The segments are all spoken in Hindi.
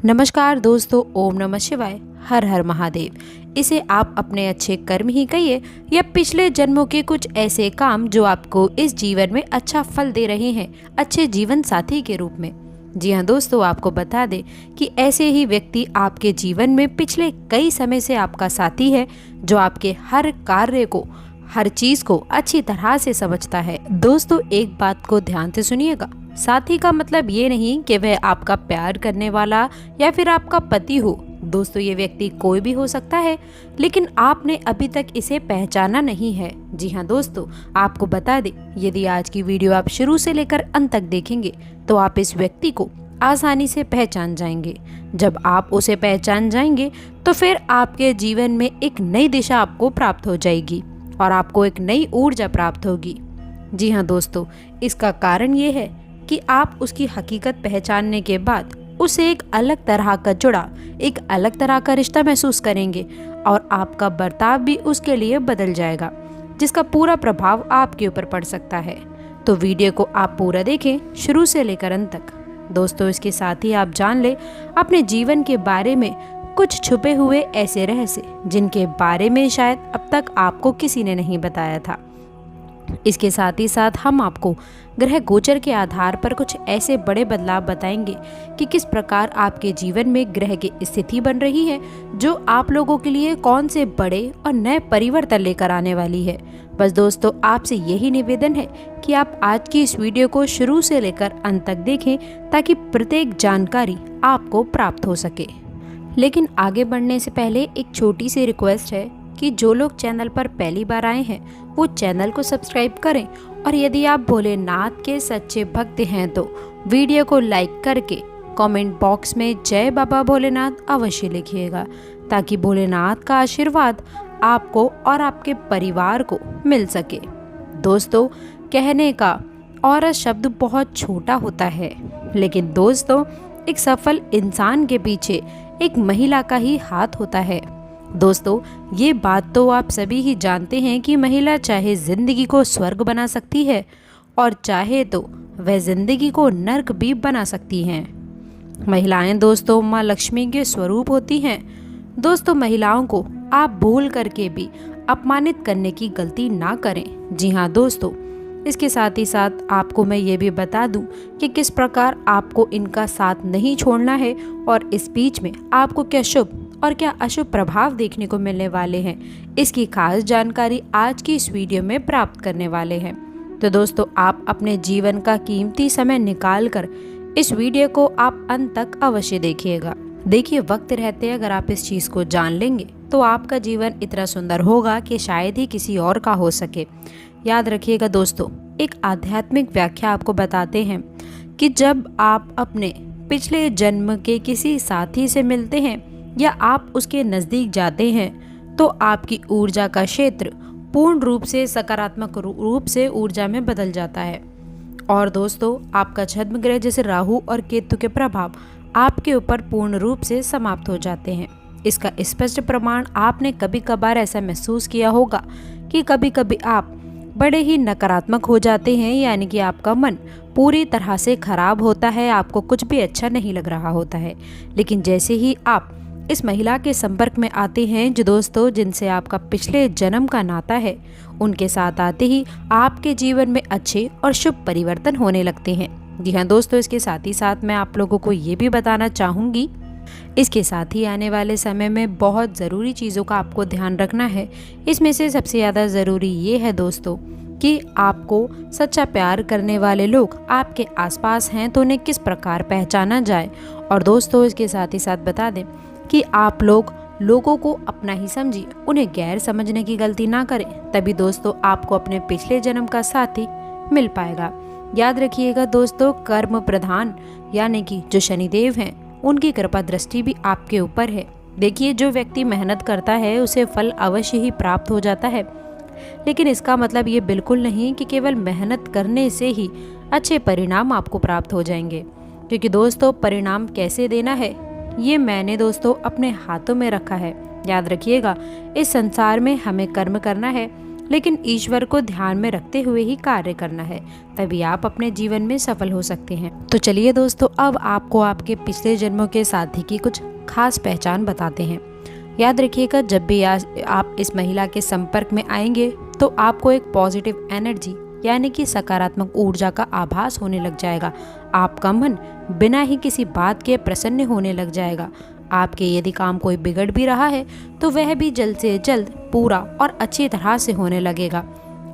नमस्कार दोस्तों, ओम नमः शिवाय, हर हर महादेव। इसे आप अपने अच्छे कर्म ही कहिए या पिछले जन्मों के कुछ ऐसे काम जो आपको इस जीवन में अच्छा फल दे रहे हैं, अच्छे जीवन साथी के रूप में। जी हाँ दोस्तों, आपको बता दें कि ऐसे ही व्यक्ति आपके जीवन में पिछले कई समय से आपका साथी है, जो आपके हर कार्य को, हर चीज को अच्छी तरह से समझता है। दोस्तों, एक बात को ध्यान से सुनिएगा, साथी का मतलब ये नहीं कि वह आपका प्यार करने वाला या फिर आपका पति हो। दोस्तों, ये व्यक्ति कोई भी हो सकता है, लेकिन आपने अभी तक इसे पहचाना नहीं है। जी हाँ दोस्तों, आपको बता दें, यदि आज की वीडियो आप शुरू से लेकर अंत तक देखेंगे तो आप इस व्यक्ति को आसानी से पहचान जाएंगे। जब आप उसे पहचान जाएंगे तो फिर आपके जीवन में एक नई दिशा आपको प्राप्त हो जाएगी और आपको एक नई ऊर्जा प्राप्त होगी। जी हाँ दोस्तों, इसका कारण ये है कि आप उसकी हकीकत पहचानने के बाद उसे एक अलग तरह का जुड़ा, एक अलग तरह का रिश्ता महसूस करेंगे और आपका बर्ताव भी उसके लिए बदल जाएगा, जिसका पूरा प्रभाव आपके ऊपर पड़ सकता है। तो वीडियो को आप पूरा देखें, शुरू से लेकर अंत तक। दोस्तों, इसके साथ ही आप जान ले अपने जीवन के बारे में कुछ छुपे हुए ऐसे रहस्य जिनके बारे में शायद अब तक आपको किसी ने नहीं बताया था। इसके साथ ही साथ हम आपको ग्रह गोचर के आधार पर कुछ ऐसे बड़े बदलाव बताएंगे कि किस प्रकार आपके जीवन में ग्रह की स्थिति बन रही है, जो आप लोगों के लिए कौन से बड़े और नए परिवर्तन लेकर आने वाली है। बस दोस्तों, आपसे यही निवेदन है कि आप आज की इस वीडियो को शुरू से लेकर अंत तक देखें, ताकि प्रत्येक जानकारी आपको प्राप्त हो सके। लेकिन आगे बढ़ने से पहले एक छोटी सी रिक्वेस्ट है कि जो लोग चैनल पर पहली बार आए हैं वो चैनल को सब्सक्राइब करें, और यदि आप भोलेनाथ के सच्चे भक्त हैं तो वीडियो को लाइक करके कमेंट बॉक्स में जय बाबा भोलेनाथ अवश्य लिखिएगा, ताकि भोलेनाथ का आशीर्वाद आपको और आपके परिवार को मिल सके। दोस्तों, कहने का औरत शब्द बहुत छोटा होता है, लेकिन दोस्तों, एक सफल इंसान के पीछे एक महिला का ही हाथ होता है। दोस्तों, ये बात तो आप सभी ही जानते हैं कि महिला चाहे जिंदगी को स्वर्ग बना सकती है और चाहे तो वह जिंदगी को नर्क भी बना सकती हैं। महिलाएं दोस्तों माँ लक्ष्मी के स्वरूप होती हैं। दोस्तों, महिलाओं को आप भूल करके भी अपमानित करने की गलती ना करें। जी हाँ दोस्तों, इसके साथ ही साथ आपको मैं ये भी बता दूं कि किस प्रकार आपको इनका साथ नहीं छोड़ना है और इस बीच में आपको क्या शुभ और क्या अशुभ प्रभाव देखने को मिलने वाले हैं, इसकी खास जानकारी आज की इस वीडियो में प्राप्त करने वाले हैं। तो दोस्तों, आप अपने जीवन का कीमती समय निकाल कर इस वीडियो को आप अंत तक अवश्य देखिएगा। देखिए, वक्त रहते अगर आप इस चीज़ को जान लेंगे तो आपका जीवन इतना सुंदर होगा कि शायद ही किसी और का हो सके। याद रखिएगा दोस्तों, एक आध्यात्मिक व्याख्या आपको बताते हैं कि जब आप अपने पिछले जन्म के किसी साथी से मिलते हैं या आप उसके नज़दीक जाते हैं तो आपकी ऊर्जा का क्षेत्र पूर्ण रूप से सकारात्मक रूप से ऊर्जा में बदल जाता है। और दोस्तों, आपका छद्म ग्रह जैसे राहु और केतु के प्रभाव आपके ऊपर पूर्ण रूप से समाप्त हो जाते हैं। इसका स्पष्ट प्रमाण आपने कभी कभार ऐसा महसूस किया होगा कि कभी कभी आप बड़े ही नकारात्मक हो जाते हैं, यानी कि आपका मन पूरी तरह से खराब होता है, आपको कुछ भी अच्छा नहीं लग रहा होता है। लेकिन जैसे ही आप इस महिला के संपर्क में आते हैं, जो दोस्तों जिनसे आपका पिछले जन्म का नाता है, उनके साथ आते ही आपके जीवन में अच्छे और शुभ परिवर्तन होने लगते हैं। जी हाँ दोस्तों, इसके साथ ही साथ मैं आप लोगों को ये भी बताना चाहूँगी, इसके साथ ही आने वाले समय में बहुत ज़रूरी चीज़ों का आपको ध्यान रखना है। इसमें से सबसे ज़्यादा ज़रूरी ये है दोस्तों कि आपको सच्चा प्यार करने वाले लोग आपके आसपास हैं तो उन्हें किस प्रकार पहचाना जाए। और दोस्तों, इसके साथ ही साथ बता दें कि आप लोगों को अपना ही समझिए, उन्हें गैर समझने की गलती ना करें, तभी दोस्तों आपको अपने पिछले जन्म का साथी मिल पाएगा। याद रखिएगा दोस्तों, कर्म प्रधान यानी कि जो शनिदेव हैं, उनकी कृपा दृष्टि भी आपके ऊपर है। देखिए, जो व्यक्ति मेहनत करता है उसे फल अवश्य ही प्राप्त हो जाता है, लेकिन इसका मतलब ये बिल्कुल नहीं कि केवल मेहनत करने से ही अच्छे परिणाम आपको प्राप्त हो जाएंगे। क्योंकि दोस्तों, परिणाम कैसे देना है ये मैंने दोस्तों अपने हाथों में रखा है। याद रखिएगा, इस संसार में हमें कर्म करना है लेकिन ईश्वर को ध्यान में रखते हुए ही कार्य करना है, तभी आप अपने जीवन में सफल हो सकते हैं। तो चलिए दोस्तों, अब आपको आपके पिछले जन्मों के साथी की कुछ खास पहचान बताते हैं। याद रखिएगा, जब भी आप इस महिला के संपर्क में आएंगे तो आपको एक पॉजिटिव एनर्जी यानी कि सकारात्मक ऊर्जा का आभास होने लग जाएगा। आपका मन बिना ही किसी बात के प्रसन्न होने लग जाएगा। आपके यदि काम कोई बिगड़ भी रहा है तो वह भी जल्द से जल्द पूरा और अच्छी तरह से होने लगेगा।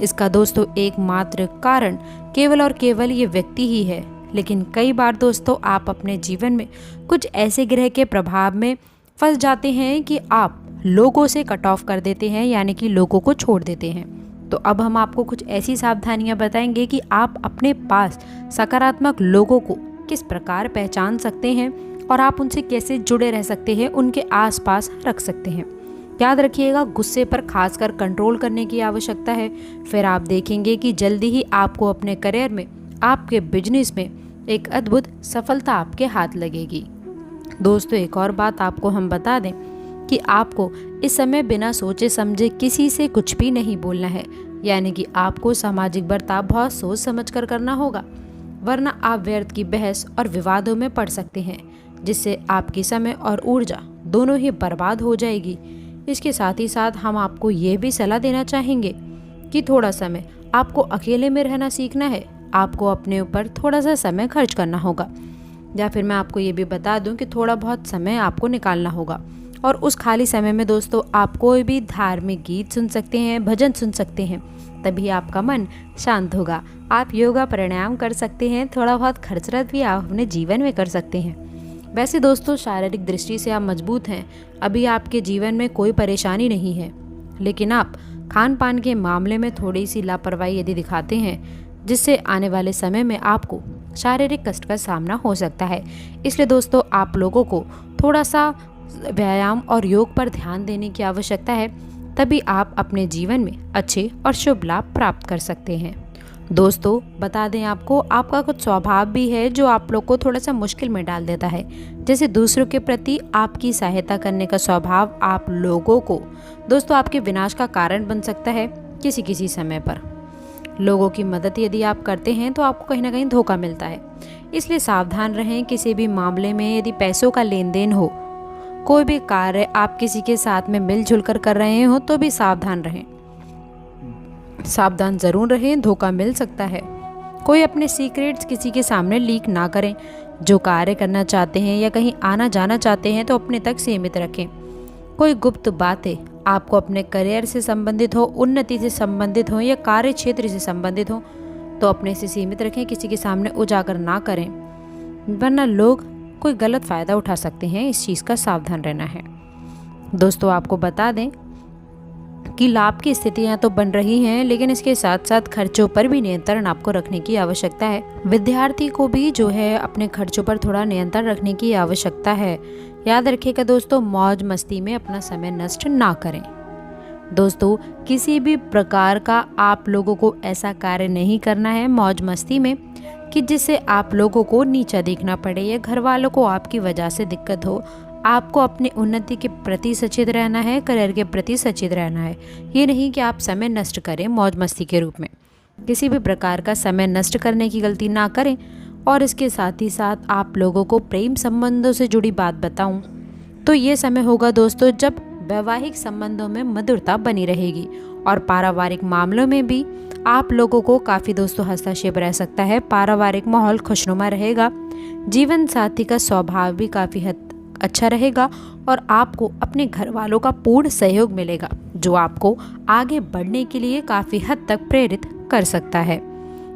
इसका दोस्तों एकमात्र कारण केवल और केवल ये व्यक्ति ही है। लेकिन कई बार दोस्तों आप अपने जीवन में कुछ ऐसे ग्रह के प्रभाव में फंस जाते हैं कि आप लोगों से कट ऑफ कर देते हैं, यानी कि लोगों को छोड़ देते हैं। तो अब हम आपको कुछ ऐसी सावधानियां बताएंगे कि आप अपने पास सकारात्मक लोगों को किस प्रकार पहचान सकते हैं और आप उनसे कैसे जुड़े रह सकते हैं, उनके आसपास रख सकते हैं। याद रखिएगा, गुस्से पर खासकर कंट्रोल करने की आवश्यकता है। फिर आप देखेंगे कि जल्दी ही आपको अपने करियर में, आपके बिजनेस में एक अद्भुत सफलता आपके हाथ लगेगी। दोस्तों, एक और बात आपको हम बता दें कि आपको इस समय बिना सोचे समझे किसी से कुछ भी नहीं बोलना है, यानी कि आपको सामाजिक बर्ताव बहुत सोच समझ कर करना होगा, वरना आप व्यर्थ की बहस और विवादों में पड़ सकते हैं, जिससे आपकी समय और ऊर्जा दोनों ही बर्बाद हो जाएगी। इसके साथ ही साथ हम आपको ये भी सलाह देना चाहेंगे कि थोड़ा समय आपको अकेले में रहना सीखना है। आपको अपने ऊपर थोड़ा सा समय खर्च करना होगा, या फिर मैं आपको ये भी बता दूं कि थोड़ा बहुत समय आपको निकालना होगा। और उस खाली समय में दोस्तों आप कोई भी धार्मिक गीत सुन सकते हैं, भजन सुन सकते हैं, तभी आपका मन शांत होगा। आप योगा प्राणायाम कर सकते हैं, थोड़ा बहुत खर्चरत भी आप अपने जीवन में कर सकते हैं। वैसे दोस्तों, शारीरिक दृष्टि से आप मजबूत हैं, अभी आपके जीवन में कोई परेशानी नहीं है, लेकिन आप खान पान के मामले में थोड़ी सी लापरवाही यदि दिखाते हैं, जिससे आने वाले समय में आपको शारीरिक कष्ट का सामना हो सकता है। इसलिए दोस्तों, आप लोगों को थोड़ा सा व्यायाम और योग पर ध्यान देने की आवश्यकता है, तभी आप अपने जीवन में अच्छे और शुभ लाभ प्राप्त कर सकते हैं। दोस्तों, बता दें आपको, आपका कुछ स्वभाव भी है जो आप लोग को थोड़ा सा मुश्किल में डाल देता है। जैसे दूसरों के प्रति आपकी सहायता करने का स्वभाव आप लोगों को दोस्तों आपके विनाश का कारण बन सकता है। किसी किसी समय पर लोगों की मदद यदि आप करते हैं तो आपको कहीं ना कहीं धोखा मिलता है, इसलिए सावधान रहें। किसी भी मामले में यदि पैसों का लेन देन हो, कोई भी कार्य आप किसी के साथ में मिलजुल कर रहे हो, तो भी सावधान रहें। सावधान जरूर रहें, धोखा मिल सकता है। कोई अपने सीक्रेट्स किसी के सामने लीक ना करें। जो कार्य करना चाहते हैं या कहीं आना जाना चाहते हैं तो अपने तक सीमित रखें। कोई गुप्त बातें आपको अपने करियर से संबंधित हो, उन्नति से संबंधित हो या कार्य क्षेत्र से संबंधित हो, तो अपने से सीमित रखें, किसी के सामने उजागर ना करें, वरना लोग कोई गलत फ़ायदा उठा सकते हैं। इस चीज़ का सावधान रहना है। दोस्तों, आपको बता दें कि लाभ की स्थितियां तो बन रही हैं, लेकिन इसके साथ साथ खर्चों पर भी नियंत्रण आपको रखने की आवश्यकता है। विद्यार्थी को भी जो है अपने खर्चों पर थोड़ा नियंत्रण रखने की आवश्यकता है। याद रखिएगा दोस्तों, मौज मस्ती में अपना समय नष्ट ना करें। दोस्तों, किसी भी प्रकार का आप लोगों को ऐसा कार्य नहीं करना है मौज मस्ती में कि जिससे आप लोगों को नीचा देखना पड़े या घर वालों को आपकी वजह से दिक्कत हो। आपको अपनी उन्नति के प्रति सचेत रहना है, करियर के प्रति सचेत रहना है। ये नहीं कि आप समय नष्ट करें मौज मस्ती के रूप में। किसी भी प्रकार का समय नष्ट करने की गलती ना करें। और इसके साथ ही साथ आप लोगों को प्रेम संबंधों से जुड़ी बात बताऊं तो ये समय होगा दोस्तों जब वैवाहिक संबंधों में मधुरता बनी रहेगी, और पारिवारिक मामलों में भी आप लोगों को काफ़ी दोस्तों हस्तक्षेप रह सकता है। पारिवारिक माहौल खुशनुमा रहेगा। जीवन साथी का स्वभाव भी काफ़ी हद अच्छा रहेगा और आपको अपने घर वालों का पूर्ण सहयोग मिलेगा, जो आपको आगे बढ़ने के लिए काफ़ी हद तक प्रेरित कर सकता है।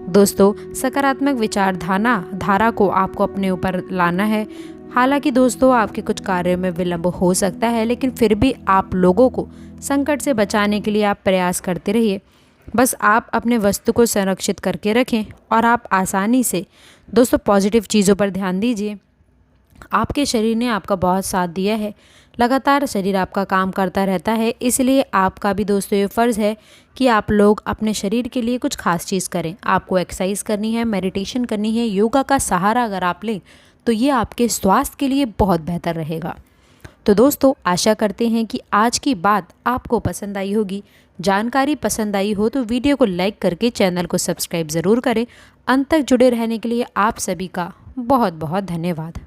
दोस्तों, सकारात्मक विचारधारा को आपको अपने ऊपर लाना है। हालांकि दोस्तों, आपके कुछ कार्यों में विलंब हो सकता है, लेकिन फिर भी आप लोगों को संकट से बचाने के लिए आप प्रयास करते रहिए। बस आप अपने वस्तु को संरक्षित करके रखें और आप आसानी से दोस्तों पॉजिटिव चीज़ों पर ध्यान दीजिए। आपके शरीर ने आपका बहुत साथ दिया है, लगातार शरीर आपका काम करता रहता है, इसलिए आपका भी दोस्तों ये फ़र्ज़ है कि आप लोग अपने शरीर के लिए कुछ खास चीज़ करें। आपको एक्सरसाइज करनी है, मेडिटेशन करनी है, योगा का सहारा अगर आप लें तो ये आपके स्वास्थ्य के लिए बहुत बेहतर रहेगा। तो तो दोस्तों आशा करते हैं कि आज की बात आपको पसंद आई होगी। जानकारी पसंद आई हो तो वीडियो को लाइक करके चैनल को सब्सक्राइब ज़रूर करें। अंत तक जुड़े रहने के लिए आप सभी का बहुत बहुत धन्यवाद।